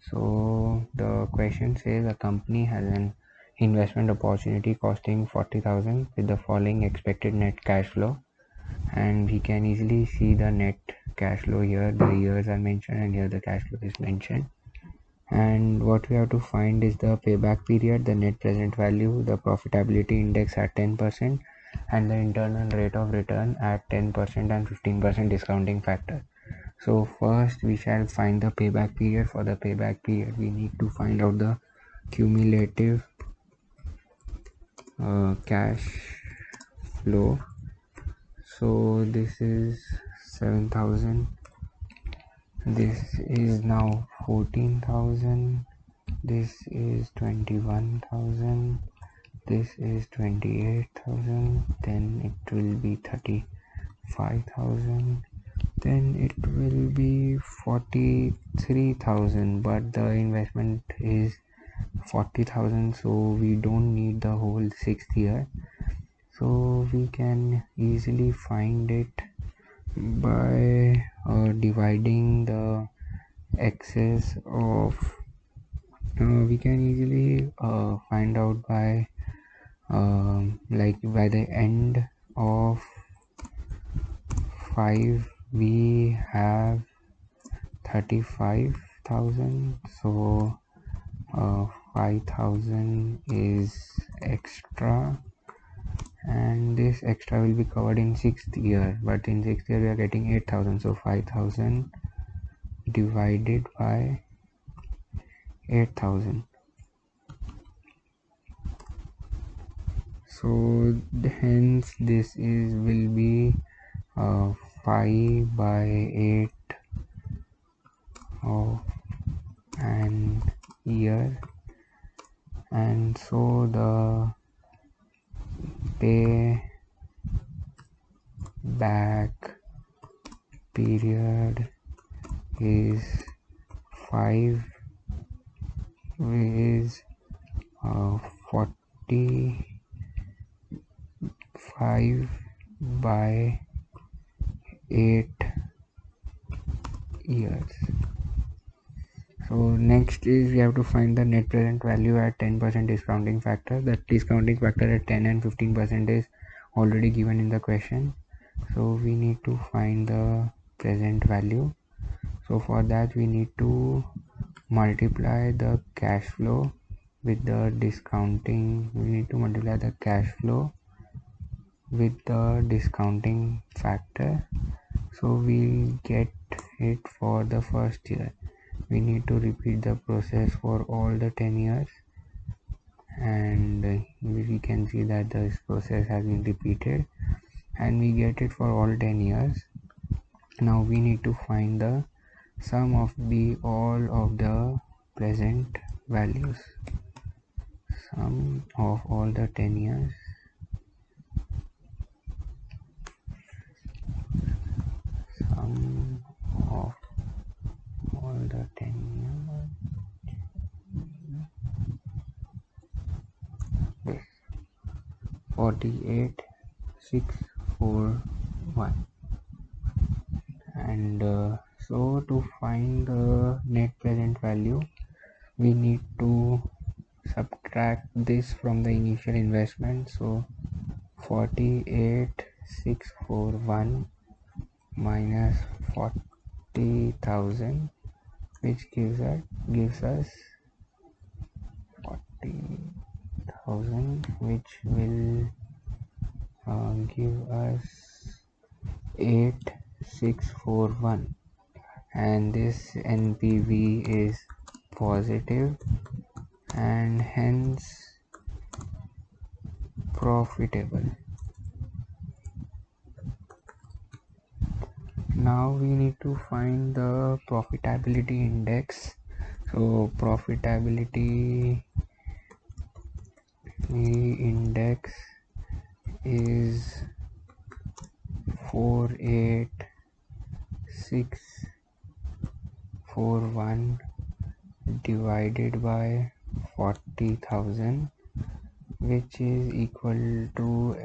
So the question says a company has an investment opportunity costing 40,000 with the following expected net cash flow, and we can easily see the net cash flow here. The years are mentioned and here the cash flow is mentioned. And what we have to find is the payback period, the net present value, the profitability index at 10%, and the internal rate of return at 10% and 15% discounting factor. So first we shall find the payback period. For the payback period we need to find out the cumulative cash flow. So this is 7,000, this is now 14,000, this is 21,000, this is 28,000, then it will be 35,000, then it will be 43,000, but the investment is 40,000, so we don't need the whole 6th year, so we can easily find it by dividing the excess of we can easily find out by like by the end of 5 we have 35,000, so 5,000 is extra, and this extra will be covered in 6th year, but in 6th year we are getting 8,000, so 5,000 divided by 8,000. So hence this is will be 5 by 8 of an year, and so the payback period is 5 is 45 by 8 years. So next is we have to find the net present value at 10% discounting factor. The discounting factor at 10 and 15% is already given in the question, so we need to find the present value. So for that we need to multiply the cash flow with the discounting, we need to multiply the cash flow with the discounting factor, so we get it for the first year. We need to repeat the process for all the 10 years, and we can see that this process has been repeated and we get it for all 10 years. Now we need to find the sum of all of the present values, sum of all the 10 years, sum of all the 10 years, this 48,641, and so to find the net present value we need to subtract this from the initial investment. So 48,641 minus 40,000, which gives us 40,000, which will give us 8,641, and this NPV is positive and hence profitable. Now we need to find the profitability index. So profitability index is 48,641 divided by 40,000, which is equal to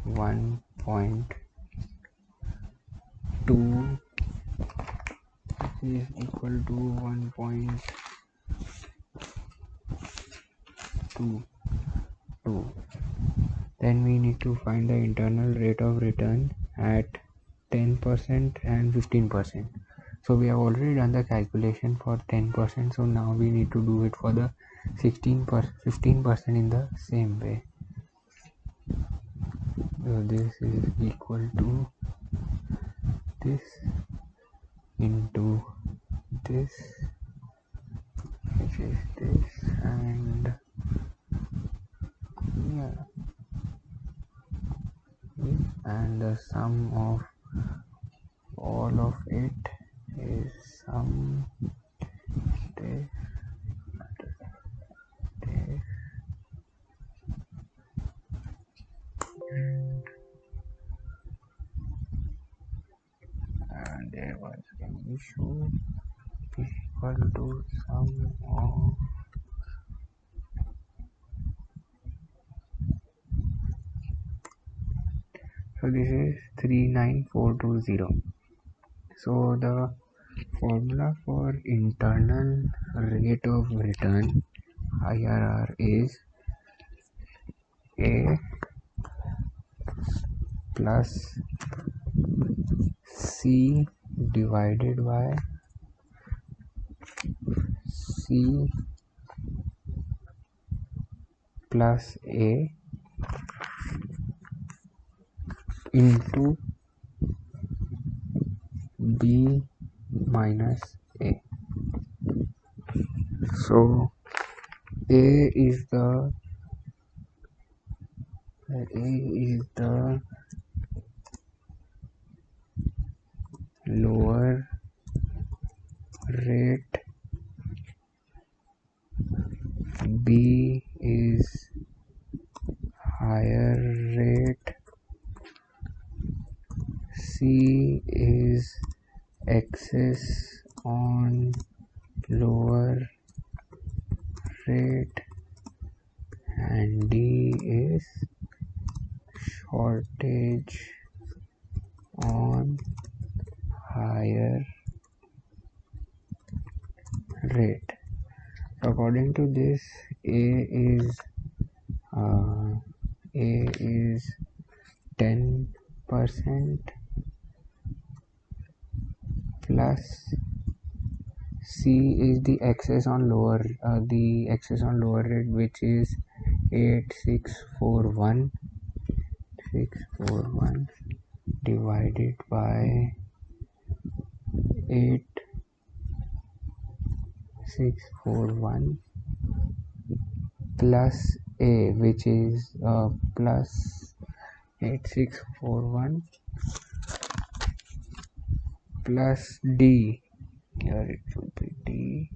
1.2, is equal to 1.2 to 2. Then we need to find the internal rate of return at 10% and 15%. So we have already done the calculation for 10%, so now we need to do it for the 15% in the same way. So this is equal to this into this, which is this, and yeah, and the sum of all of it is sum this, this, and there was an issue equal to sum of, so this is 39420. So the formula for internal rate of return IRR is A plus C divided by C plus A into B minus A. So A is the lower rate, B is higher rate, C is excess on lower rate, and D is shortage on higher rate. According to this, A is 10% plus C is the excess on lower rate, which is 8641 divided by 8641 plus A, which is plus 8641 plus D. Here it should be D.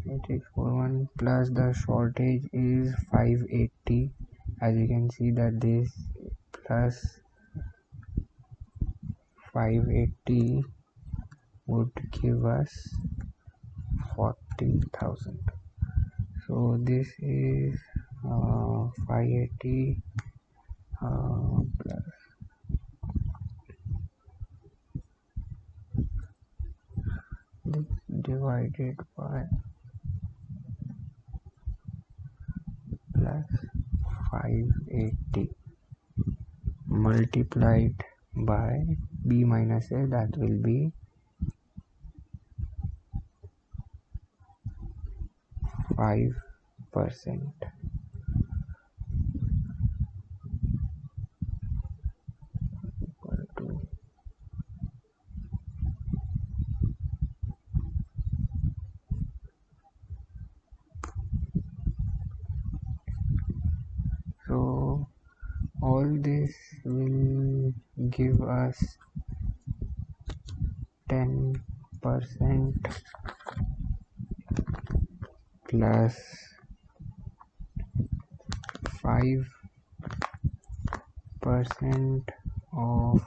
8641 plus the shortage is 580. As you can see that this plus 580 would give us 40,000. So this is 580 plus this divided by plus 580 multiplied by B minus A, that will be 5%. Equal to so all this will give us 10% plus 5% of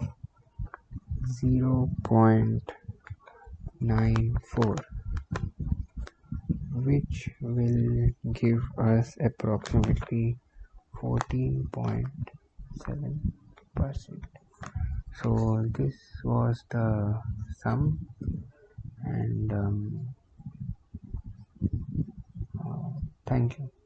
0.94, which will give us approximately 14.7%. So this was the sum, and and thank you.